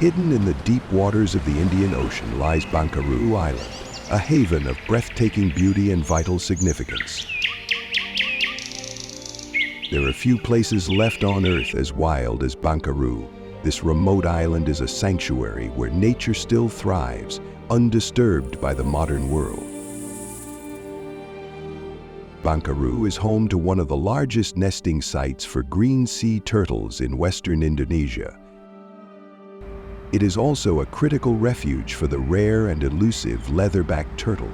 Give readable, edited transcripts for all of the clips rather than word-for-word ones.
Hidden in the deep waters of the Indian Ocean lies Bankaroo Island, a haven of breathtaking beauty and vital significance. There are few places left on Earth as wild as Bankaroo. This remote island is a sanctuary where nature still thrives, undisturbed by the modern world. Bankaroo is home to one of the largest nesting sites for green sea turtles in western Indonesia. It is also a critical refuge for the rare and elusive leatherback turtle.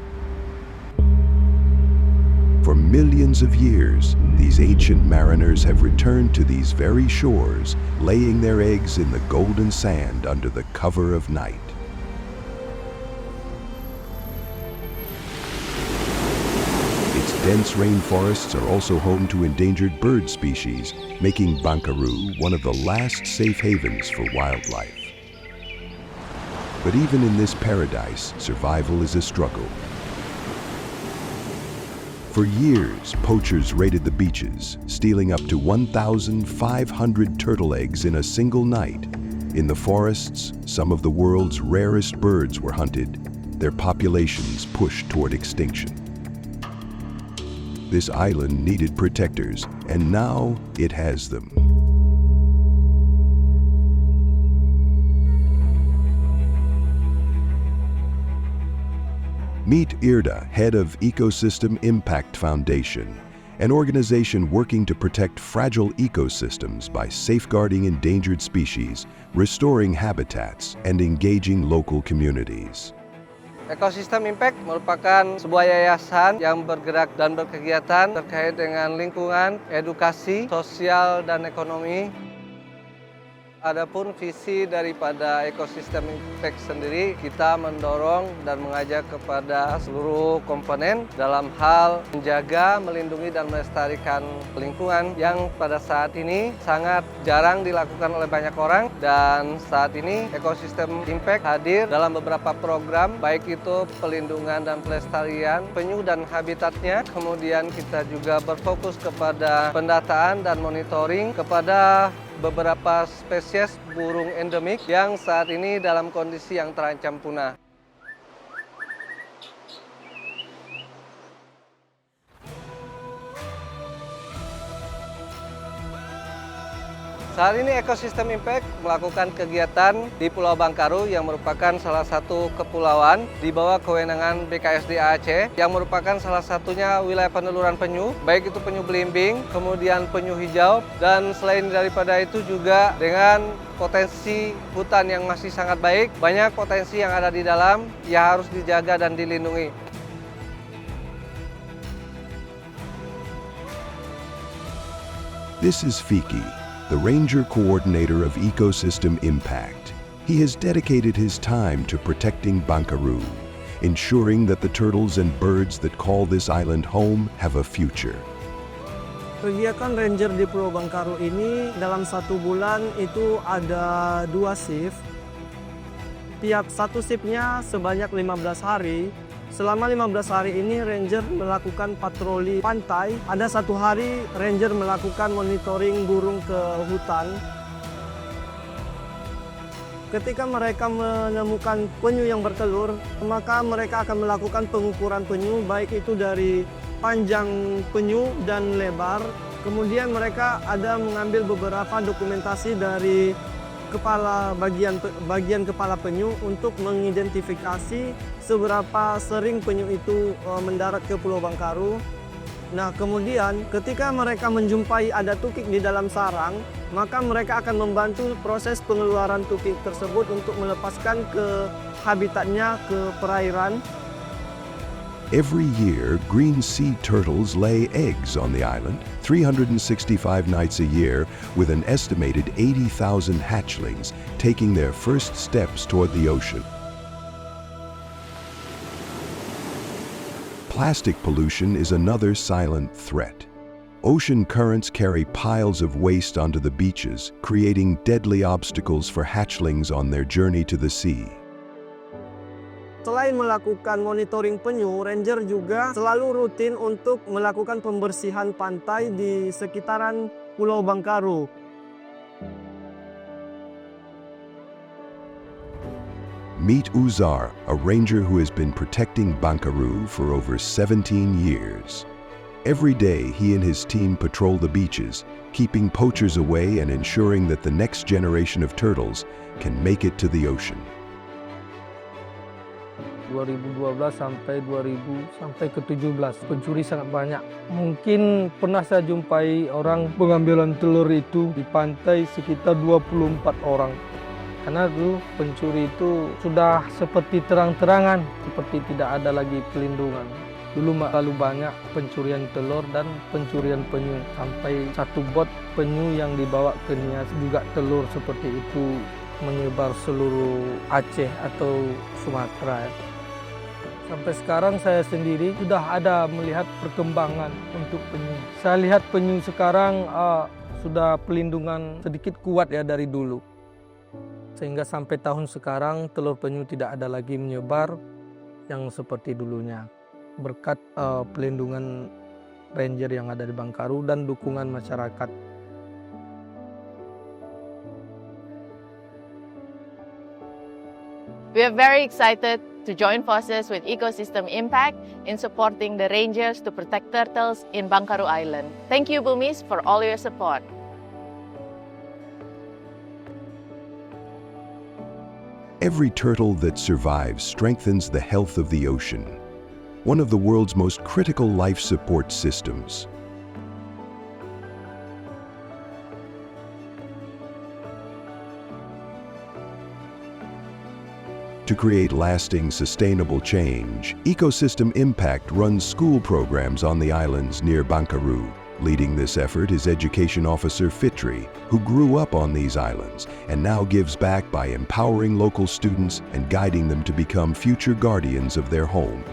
For millions of years, these ancient mariners have returned to these very shores, laying their eggs in the golden sand under the cover of night. Its dense rainforests are also home to endangered bird species, making Bankaroo one of the last safe havens for wildlife. But even in this paradise, survival is a struggle. For years, poachers raided the beaches, stealing up to 1,500 turtle eggs in a single night. In the forests, some of the world's rarest birds were hunted, their populations pushed toward extinction. This island needed protectors, and now it has them. Meet Irda, head of Ecosystem Impact Foundation, an organization working to protect fragile ecosystems by safeguarding endangered species, restoring habitats, and engaging local communities. Ecosystem Impact merupakan sebuah yayasan yang bergerak dan berkegiatan terkait dengan lingkungan, edukasi, sosial, dan ekonomi. Adapun visi daripada Ecosystem Impact sendiri, kita mendorong dan mengajak kepada seluruh komponen dalam hal menjaga, melindungi, dan melestarikan lingkungan yang pada saat ini sangat jarang dilakukan oleh banyak orang. Dan saat ini Ecosystem Impact hadir dalam beberapa program, baik itu pelindungan dan pelestarian penyu dan habitatnya. Kemudian kita juga berfokus kepada pendataan dan monitoring kepada beberapa spesies burung endemik yang saat ini dalam kondisi yang terancam punah. Saat ini Ecosystem Impact melakukan kegiatan di Pulau Bankaroo yang merupakan salah satu kepulauan di bawah kewenangan BKSDA Aceh yang merupakan salah satunya wilayah peneluran penyu, baik itu penyu belimbing, kemudian penyu hijau, dan selain daripada itu juga dengan potensi hutan yang masih sangat baik, banyak potensi yang ada di dalam yang harus dijaga dan dilindungi. This is Fiki, the Ranger Coordinator of Ecosystem Impact. He has dedicated his time to protecting Bankaroo, ensuring that the turtles and birds that call this island home have a future. Kegiatan Ranger di Pulau Bankaroo ini dalam satu bulan itu ada 2 shift. Tiap satu shiftnya sebanyak 15 hari. Selama 15 hari ini Ranger melakukan patroli pantai. Ada 1 hari Ranger melakukan monitoring burung ke hutan. Ketika mereka menemukan penyu yang bertelur, maka mereka akan melakukan pengukuran penyu, baik itu dari panjang penyu dan lebar. Kemudian mereka ada mengambil beberapa dokumentasi dari bagian kepala penyu untuk mengidentifikasi seberapa sering penyu itu mendarat ke Pulau Bankaroo. Nah, kemudian ketika mereka menjumpai ada tukik di dalam sarang, maka mereka akan membantu proses pengeluaran tukik tersebut untuk melepaskan ke habitatnya, ke perairan. Every year, green sea turtles lay eggs on the island, 365 nights a year, with an estimated 80,000 hatchlings taking their first steps toward the ocean. Plastic pollution is another silent threat. Ocean currents carry piles of waste onto the beaches, creating deadly obstacles for hatchlings on their journey to the sea. Selain melakukan monitoring penyu, Ranger juga selalu rutin untuk melakukan pembersihan pantai di sekitaran Pulau Bankaroo. Meet Uzar, a ranger who has been protecting Bangkaru for over 17 years. Every day, he and his team patrol the beaches, keeping poachers away and ensuring that the next generation of turtles can make it to the ocean. 2012 sampai 2017 pencuri sangat banyak. Mungkin pernah saya jumpai orang pengambilan telur itu di pantai sekitar 24 orang. Karena dulu pencuri itu sudah seperti terang-terangan, seperti tidak ada lagi pelindungan. Dulu terlalu banyak pencurian telur dan pencurian penyu. Sampai satu bot penyu yang dibawa ke Nias juga telur seperti itu menyebar seluruh Aceh atau Sumatera. Sampai sekarang saya sendiri sudah ada melihat perkembangan untuk penyu. Saya lihat penyu sekarang sudah pelindungan sedikit kuat ya dari dulu. Sehingga sampai tahun sekarang telur penyu tidak ada lagi menyebar yang seperti dulunya. Berkat pelindungan ranger yang ada di Bangkaru dan dukungan masyarakat. We are very excited to join forces with Ecosystem Impact in supporting the rangers to protect turtles in Bangkaru Island. Thank you, Bumis, for all your support. Every turtle that survives strengthens the health of the ocean, one of the world's most critical life support systems. To create lasting, sustainable change, Ecosystem Impact runs school programs on the islands near Bangkaru. Leading this effort is Education Officer Fitri, who grew up on these islands and now gives back by empowering local students and guiding them to become future guardians of their home.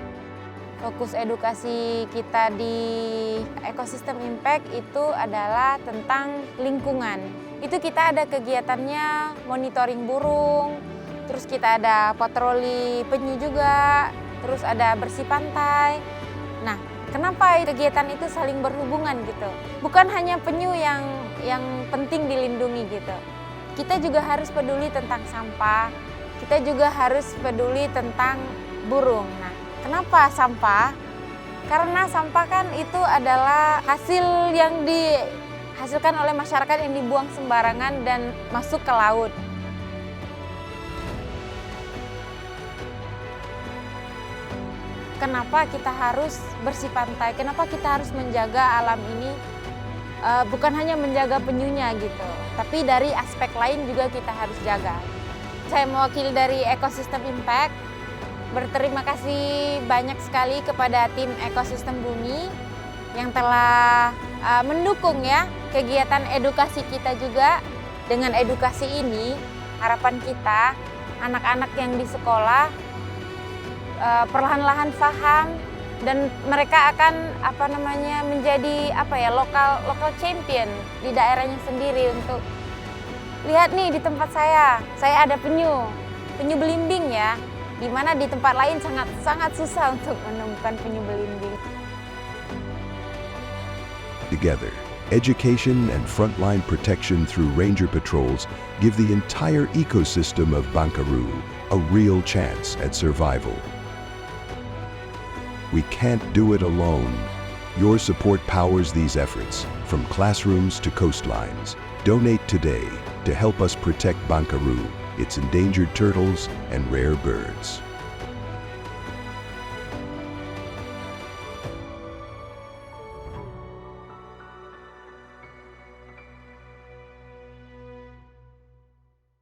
Fokus edukasi kita di Ecosystem Impact itu adalah tentang lingkungan. Itu kita ada kegiatannya monitoring burung, terus kita ada patroli penyu juga, terus ada bersih pantai. Nah, kenapa kegiatan itu saling berhubungan gitu? Bukan hanya penyu yang penting dilindungi gitu. Kita juga harus peduli tentang sampah, kita juga harus peduli tentang burung. Nah, kenapa sampah? Karena sampah kan itu adalah hasil yang dihasilkan oleh masyarakat yang dibuang sembarangan dan masuk ke laut. Kenapa kita harus bersih pantai? Kenapa kita harus menjaga alam ini? Bukan hanya menjaga penyunya gitu, tapi dari aspek lain juga kita harus jaga. Saya mewakili dari Ecosystem Impact, berterima kasih banyak sekali kepada tim Ekosistem Bumi yang telah mendukung ya kegiatan edukasi kita juga. Dengan edukasi ini, harapan kita anak-anak yang di sekolah perlahan-lahan paham dan mereka akan menjadi lokal champion di daerahnya sendiri. Untuk lihat nih di tempat saya ada penyu belimbing ya, di mana di tempat lain sangat susah untuk menemukan penyu belimbing. Together, education and frontline protection through ranger patrols give the entire ecosystem of Bangkaru a real chance at survival. We can't do it alone. Your support powers these efforts, from classrooms to coastlines. Donate today to help us protect Bangkaru, its endangered turtles and rare birds.